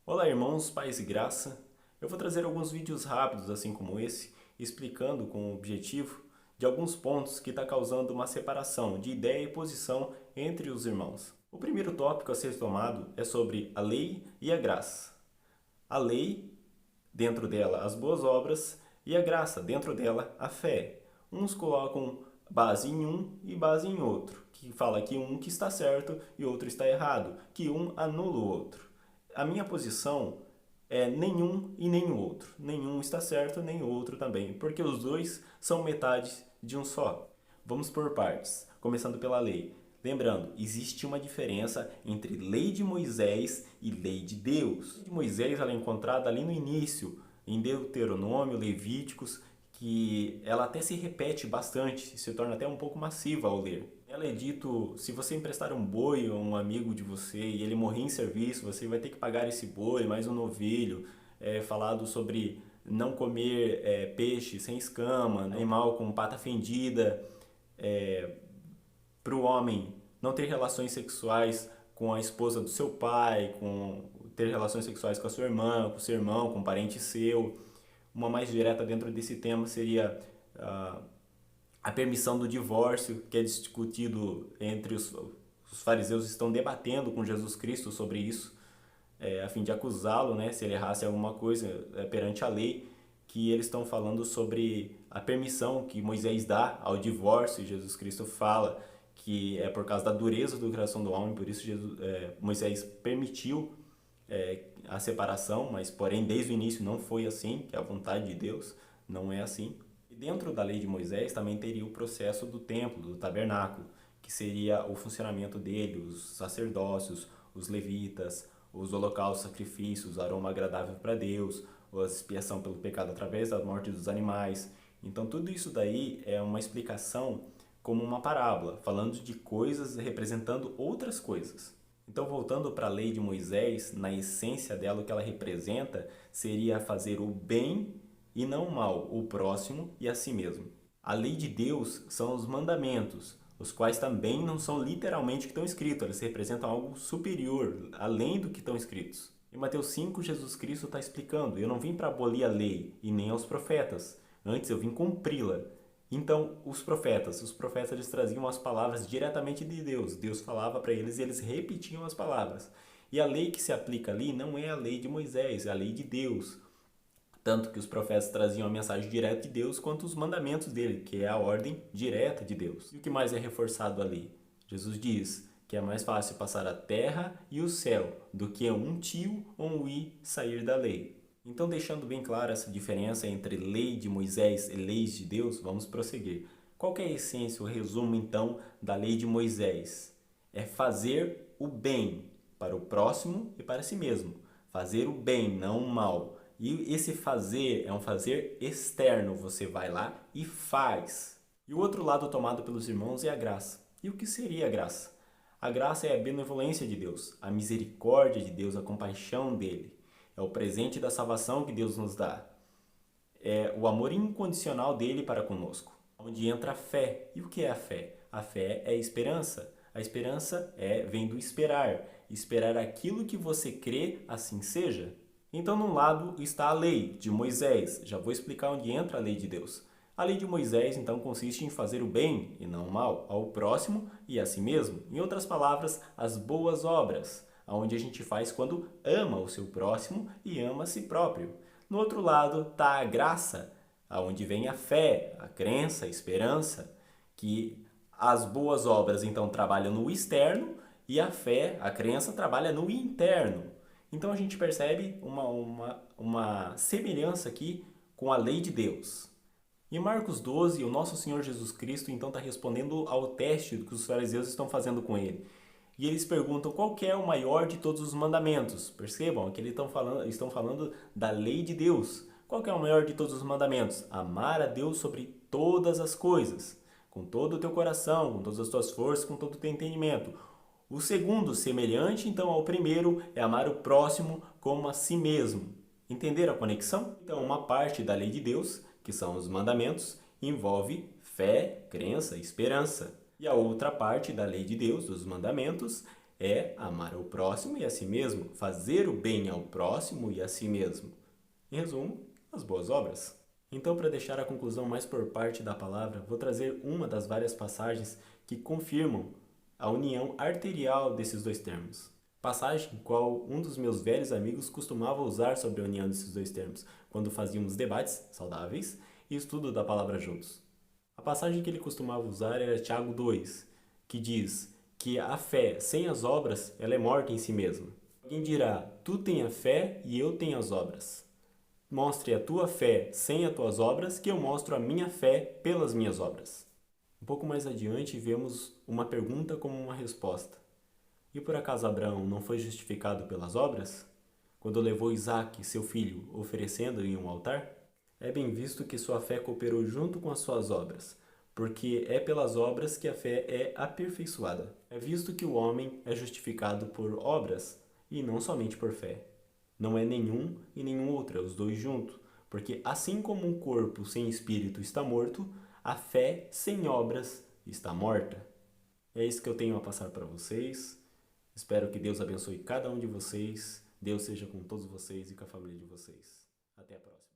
Olá, irmãos, paz e graça. Eu vou trazer alguns vídeos rápidos, assim como esse, explicando com o objetivo de alguns pontos que está causando uma separação de ideia e posição entre os irmãos. O primeiro tópico a ser tomado é sobre a lei e a graça. A lei, dentro dela as boas obras, e a graça, dentro dela a fé. Uns colocam base em um e base em outro, que fala que um que está certo e outro está errado, que um anula o outro. A minha posição é nenhum e nem o outro. Nenhum está certo, nem o outro também, porque os dois são metade de um só. Vamos por partes, começando pela lei. Lembrando, existe uma diferença entre lei de Moisés e lei de Deus. A lei de Moisés ela é encontrada ali no início, em Deuteronômio, Levíticos, que ela até se repete bastante, se torna até um pouco massiva ao ler. Ela é dito, se você emprestar um boi a um amigo de você e ele morrer em serviço, você vai ter que pagar esse boi, mais um novilho. É falado sobre não comer peixe sem escama, animal com pata fendida, para o homem não ter relações sexuais com a esposa do seu pai, com ter relações sexuais com a sua irmã, com o seu irmão, com um parente seu. Uma mais direta dentro desse tema seria a permissão do divórcio, que é discutido entre os fariseus estão debatendo com Jesus Cristo sobre isso, a fim de acusá-lo, né, se ele errasse alguma coisa perante a lei, que eles estão falando sobre a permissão que Moisés dá ao divórcio, e Jesus Cristo fala que é por causa da dureza do coração do homem, por isso Moisés permitiu a separação, mas porém desde o início não foi assim, que é a vontade de Deus não é assim. E dentro da lei de Moisés também teria o processo do templo, do tabernáculo, que seria o funcionamento dele, os sacerdócios, os levitas, os holocaustos, sacrifícios, aroma agradável para Deus, a expiação pelo pecado através da morte dos animais. Então tudo isso daí é uma explicação como uma parábola, falando de coisas representando outras coisas. Então, voltando para a lei de Moisés, na essência dela, o que ela representa seria fazer o bem e não o mal, o próximo e a si mesmo. A lei de Deus são os mandamentos, os quais também não são literalmente o que estão escritos, eles representam algo superior, além do que estão escritos. Em Mateus 5, Jesus Cristo está explicando: eu não vim para abolir a lei e nem aos profetas, antes eu vim cumpri-la. Então, os profetas eles traziam as palavras diretamente de Deus. Deus falava para eles e eles repetiam as palavras. E a lei que se aplica ali não é a lei de Moisés, é a lei de Deus. Tanto que os profetas traziam a mensagem direta de Deus quanto os mandamentos dele, que é a ordem direta de Deus. E o que mais é reforçado ali? Jesus diz que é mais fácil passar a terra e o céu do que um tio ou um i sair da lei. Então, deixando bem clara essa diferença entre lei de Moisés e leis de Deus, vamos prosseguir. Qual que é a essência, o resumo então da lei de Moisés? É fazer o bem para o próximo e para si mesmo. Fazer o bem, não o mal. E esse fazer é um fazer externo, você vai lá e faz. E o outro lado tomado pelos irmãos é a graça. E o que seria a graça? A graça é a benevolência de Deus, a misericórdia de Deus, a compaixão dele. É o presente da salvação que Deus nos dá. É o amor incondicional dele para conosco. Onde entra a fé. E o que é a fé? A fé é a esperança. A esperança vem do esperar. Esperar aquilo que você crê, assim seja. Então, num lado está a lei de Moisés. Já vou explicar onde entra a lei de Deus. A lei de Moisés, então, consiste em fazer o bem e não o mal ao próximo e a si mesmo. Em outras palavras, as boas obras, onde a gente faz quando ama o seu próximo e ama a si próprio. No outro lado está a graça, aonde vem a fé, a crença, a esperança, que as boas obras, então, trabalham no externo e a fé, a crença, trabalha no interno. Então a gente percebe uma semelhança aqui com a lei de Deus. Em Marcos 12, o nosso Senhor Jesus Cristo então está respondendo ao teste que os fariseus estão fazendo com ele. E eles perguntam qual que é o maior de todos os mandamentos. Percebam que eles estão falando da lei de Deus. Qual que é o maior de todos os mandamentos? Amar a Deus sobre todas as coisas, com todo o teu coração, com todas as tuas forças, com todo o teu entendimento. O segundo, semelhante então ao primeiro, é amar o próximo como a si mesmo. Entenderam a conexão? Então, uma parte da lei de Deus, que são os mandamentos, envolve fé, crença e esperança. E a outra parte da lei de Deus, dos mandamentos, É amar ao próximo e a si mesmo, fazer o bem ao próximo e a si mesmo. Em resumo, as boas obras. Então, para deixar a conclusão mais por parte da palavra, vou trazer uma das várias passagens que confirmam a união arterial desses dois termos. Passagem qual um dos meus velhos amigos costumava usar sobre a união desses dois termos, quando fazíamos debates saudáveis e estudo da palavra juntos. A passagem que ele costumava usar era Tiago 2, que diz que a fé sem as obras ela é morta em si mesma. Alguém dirá, tu tem a fé e eu tenho as obras. Mostre a tua fé sem as tuas obras, que eu mostro a minha fé pelas minhas obras. Um pouco mais adiante, vemos uma pergunta como uma resposta. E por acaso Abraão não foi justificado pelas obras? Quando levou Isaque, seu filho, oferecendo em um altar? É bem visto que sua fé cooperou junto com as suas obras, porque é pelas obras que a fé é aperfeiçoada. É visto que o homem é justificado por obras e não somente por fé. Não é nenhum e nenhum outro, é os dois juntos, porque assim como um corpo sem espírito está morto, a fé sem obras está morta. É isso que eu tenho a passar para vocês. Espero que Deus abençoe cada um de vocês. Deus seja com todos vocês e com a família de vocês. Até a próxima.